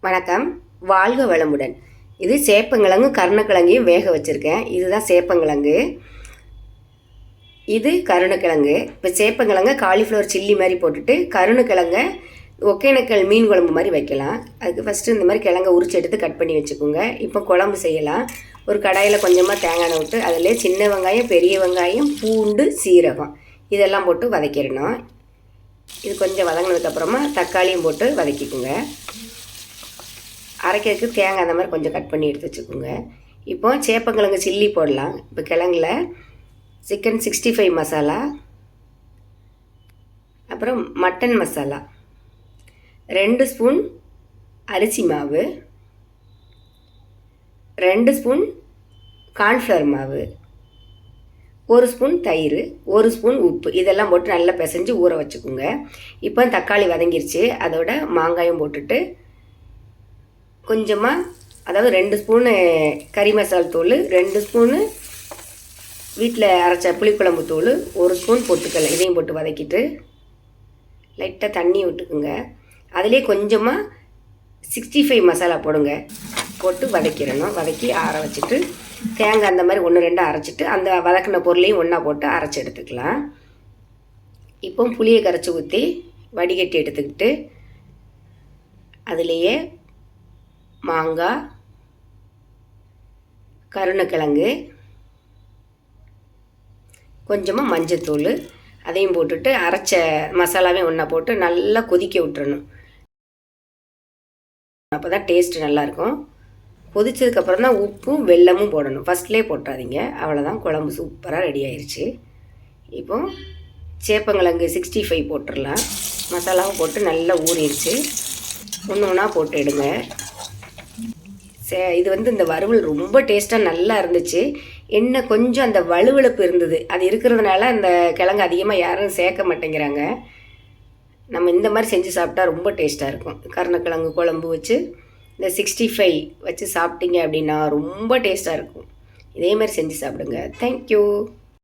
வணக்கம். வாழ்க வளமுடன். இது சேப்பங்கிழங்கும் கருணக்கிழங்கையும் வேக வச்சுருக்கேன். இதுதான் சேப்பங்கிழங்கு, இது கருணக்கிழங்கு. இப்போ சேப்பங்கிழங்க காலிஃப்ளவர் சில்லி மாதிரி போட்டுட்டு கருணக்கிழங்க ஒகேனக்கல் மீன் குழம்பு மாதிரி வைக்கலாம். அதுக்கு ஃபஸ்ட்டு இந்த மாதிரி கிழங்க உரிச்சு எடுத்து கட் பண்ணி வச்சுக்கோங்க. இப்போ குழம்பு செய்யலாம். ஒரு கடாயில் கொஞ்சமாக தேங்காய் எண்ணெய் விட்டு அதிலே சின்ன வெங்காயம், பெரிய வெங்காயம், பூண்டு, சீரகம் இதெல்லாம் போட்டு வதக்கிடணும். இது கொஞ்சம் வதங்கினதுக்கப்புறமா தக்காளியும் போட்டு வதக்கிக்கோங்க. அரைக்கிறதுக்கு தேங்காய் அந்த மாதிரி கொஞ்சம் கட் பண்ணி எடுத்து வச்சுக்கோங்க. இப்போ சேப்பங்கிழங்கு சில்லி போடலாம். இப்போ கிழங்குல சிக்கன் 65 மசாலா, அப்புறம் மட்டன் மசாலா, 2 ஸ்பூன் அரிசி மாவு, 2 ஸ்பூன் கார்ன்ஃப்ளவர் மாவு, 1 ஸ்பூன் தயிர், 1 ஸ்பூன் உப்பு இதெல்லாம் போட்டு நல்லா பிசைஞ்சு ஊற வச்சுக்கோங்க. இப்போ தக்காளி வதங்கிருச்சு. அதோட மாங்காயும் போட்டுட்டு கொஞ்சமாக, அதாவது 2 ஸ்பூனு கறி மசால் தூள், 2 ஸ்பூனு வீட்டில் அரைச்ச புளிக்குழம்பு தூள், 1 ஸ்பூன் பொட்டுக்கடலை இதையும் போட்டு வதக்கிட்டு லைட்டாக தண்ணி விட்டுக்குங்க. அதிலே கொஞ்சமாக 65 மசாலா போடுங்க. போட்டு வதக்கிடணும். வதக்கி ஆற வச்சுட்டு தேங்காய் அந்த மாதிரி 1-2 அரைச்சிட்டு அந்த வதக்கின பொருளையும் ஒன்றா போட்டு அரைச்சி எடுத்துக்கலாம். இப்போ புளியை கரைச்சி ஊற்றி வடிகட்டி எடுத்துக்கிட்டு அதுலேயே மாங்காய், கருணக்கிழங்கு, கொஞ்சமாக மஞ்சத்தூள் அதையும் போட்டுட்டு அரைச்ச மசாலாவையும் ஒன்றா போட்டு நல்லா கொதிக்க விட்டுறணும். அப்போ தான் டேஸ்ட்டு நல்லாயிருக்கும். கொதிச்சதுக்கப்புறம் தான் உப்பும் வெல்லமும் போடணும். ஃபஸ்ட்லேயே போட்டுறாதீங்க. அவ்வளோதான், குழம்பு சூப்பராக ரெடி ஆயிடுச்சு. இப்போ சேப்பங்கிழங்கு 65 போட்டுடலாம். மசாலாவும் போட்டு நல்லா ஊறிடுச்சு. ஒன்று ஒன்றா போட்டு எடுங்க. இது இந்த வறுவல் ரொம்ப டேஸ்ட்டாக நல்லா இருந்துச்சு. என்ன கொஞ்சம் அந்த வலுவழுப்பு இருந்தது. அது இருக்கிறதுனால அந்த கிழங்கு அதிகமாக யாரும் சேர்க்க மாட்டேங்கிறாங்க. நம்ம இந்த மாதிரி செஞ்சு சாப்பிட்டா ரொம்ப டேஸ்ட்டாக இருக்கும். கருணக்கிழங்கு குழம்பு வச்சு இந்த 65 வச்சு சாப்பிட்டீங்க அப்படின்னா ரொம்ப டேஸ்ட்டாக இருக்கும். இதே மாதிரி செஞ்சு சாப்பிடுங்க. தேங்க்யூ.